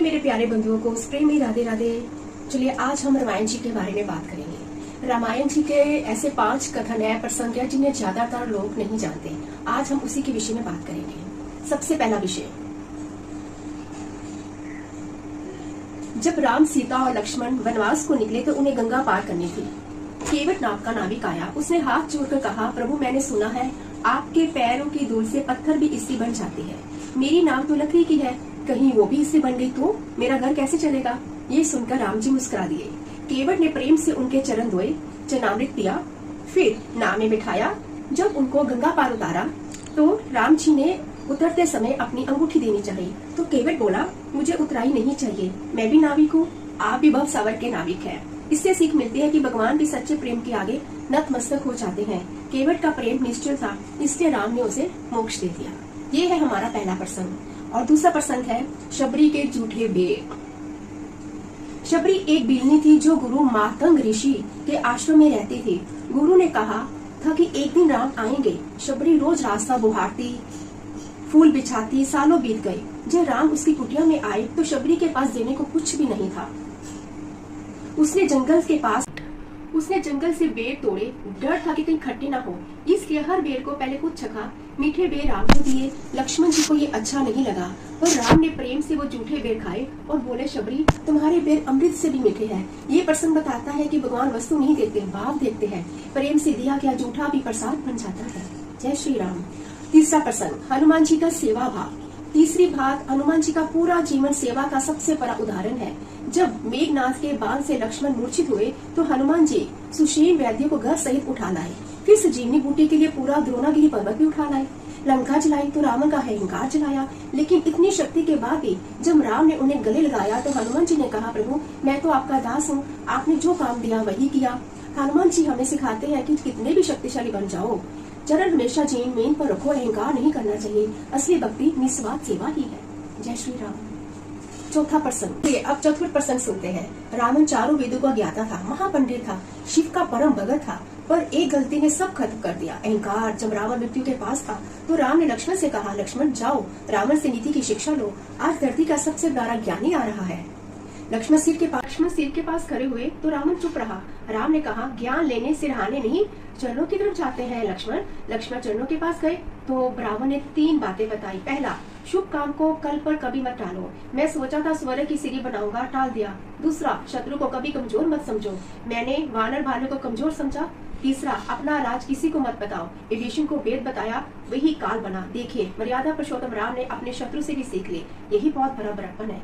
मेरे प्यारे बंधुओं को प्रेमी राधे राधे। चलिए आज हम रामायण जी के बारे में बात करेंगे। रामायण जी के ऐसे 5 कथन है, प्रसंग है जिन्हें ज्यादातर लोग नहीं जानते। आज हम उसी के विषय में बात करेंगे। सबसे पहला विषय, जब राम, सीता और लक्ष्मण वनवास को निकले तो उन्हें गंगा पार करनी थी। केवट नाम का नाविक आया। उसने हाथ जोड़कर कहा, प्रभु मैंने सुना है आपके पैरों की धूल से पत्थर भी इससे बन जाते हैं। मेरी नाव तो लकड़ी की है, कहीं वो भी इससे बन गई तो मेरा घर कैसे चलेगा। ये सुनकर राम जी मुस्कुरा दिए। केवट ने प्रेम से उनके चरण धोए, चरणामृत पिया, फिर नाव में बिठाया। जब उनको गंगा पार उतारा तो राम जी ने उतरते समय अपनी अंगूठी देनी चाहिए। तो केवट बोला, मुझे उतराई नहीं चाहिए, मैं भी नाविक हूँ, आप भी भव सावर के नाविक हैं। इससे सीख मिलती है कि भगवान भी सच्चे प्रेम के आगे नतमस्तक हो जाते हैं। केवट का प्रेम निश्चल था, इसलिए राम ने उसे मोक्ष दे दिया। ये है हमारा पहला प्रसंग। और दूसरा प्रसंग है शबरी के झूठे बेर। शबरी एक बिलनी थी जो गुरु मातंग ऋषि के आश्रम में रहती थी। गुरु ने कहा था कि एक दिन राम आएंगे। शबरी रोज रास्ता बुहारती, फूल बिछाती, सालों बीत गए। जब राम उसकी कुटिया में आए तो शबरी के पास देने को कुछ भी नहीं था। उसने जंगल से बेर तोड़े, डर था कि कहीं खट्टे ना हो, इसलिए हर बेर को पहले कुछ चखा। मीठे बेर राम को दिए। लक्ष्मण जी को ये अच्छा नहीं लगा, पर राम ने प्रेम से वो झूठे बेर खाए और बोले, शबरी तुम्हारे बेर अमृत से भी मीठे हैं। ये प्रसंग बताता है कि भगवान वस्तु नहीं देते, भाव देखते हैं। प्रेम से दिया गया जूठा भी प्रसाद बन जाता है। जय श्री राम। तीसरा प्रसंग, हनुमान जी का सेवा भाव। तीसरी बात, हनुमान जी का पूरा जीवन सेवा का सबसे बड़ा उदाहरण है। जब मेघनाथ के बाण से लक्ष्मण मूर्छित हुए तो हनुमान जी सुशील वैद्य को घर सहित उठा लाए। फिर संजीवनी बूटी के लिए पूरा द्रोणागिरी पर्वत भी उठा लाए। लंका जलाई तो रावण का अहंकार जलाया। लेकिन इतनी शक्ति के बाद भी जब राम ने उन्हें गले लगाया तो हनुमान जी ने कहा, प्रभु मैं तो आपका दास हूँ, आपने जो काम दिया वही किया। हनुमान जी हमें सिखाते हैं कि कितने भी शक्तिशाली बन जाओ, चरण हमेशा जीन पर रखो, अहंकार नहीं करना चाहिए। असली भक्ति निस्वार्थ सेवा ही है। जय श्री राम। चौथा प्रसंग, अब चतुर्थ प्रसंग सुनते हैं। रावण चारों वेदों का ज्ञाता था, महापंडित था, शिव का परम भगत था, पर एक गलती ने सब खत्म कर दिया, अहंकार। जब रावण मृत्यु के पास था तो राम ने लक्ष्मण से कहा, लक्ष्मण जाओ रावण से नीति की शिक्षा लो, आज धरती का सबसे बड़ा ज्ञानी आ रहा है। लक्ष्मण सिर के पास खड़े हुए तो रावण चुप रहा। राम ने कहा, ज्ञान लेने सिरहाने नहीं, चरणों की तरफ जाते हैं लक्ष्मण। लक्ष्मण चरणों के पास गए तो रावण ने 3 बातें बताई। पहला, शुभ काम को कल पर कभी मत टालो, मैं सोचा था स्वर्ण की सीढ़ी बनाऊंगा, टाल दिया। दूसरा, शत्रु को कभी कमजोर मत समझो, मैंने वानर भालू को कमजोर समझा। तीसरा, अपना राज किसी को मत बताओ, विभीषण को वेद बताया वही काल बना। देखिए मर्यादा पुरुषोत्तम राम ने अपने शत्रु से भी सीख ली, यही बहुत बड़ा बड़प्पन है।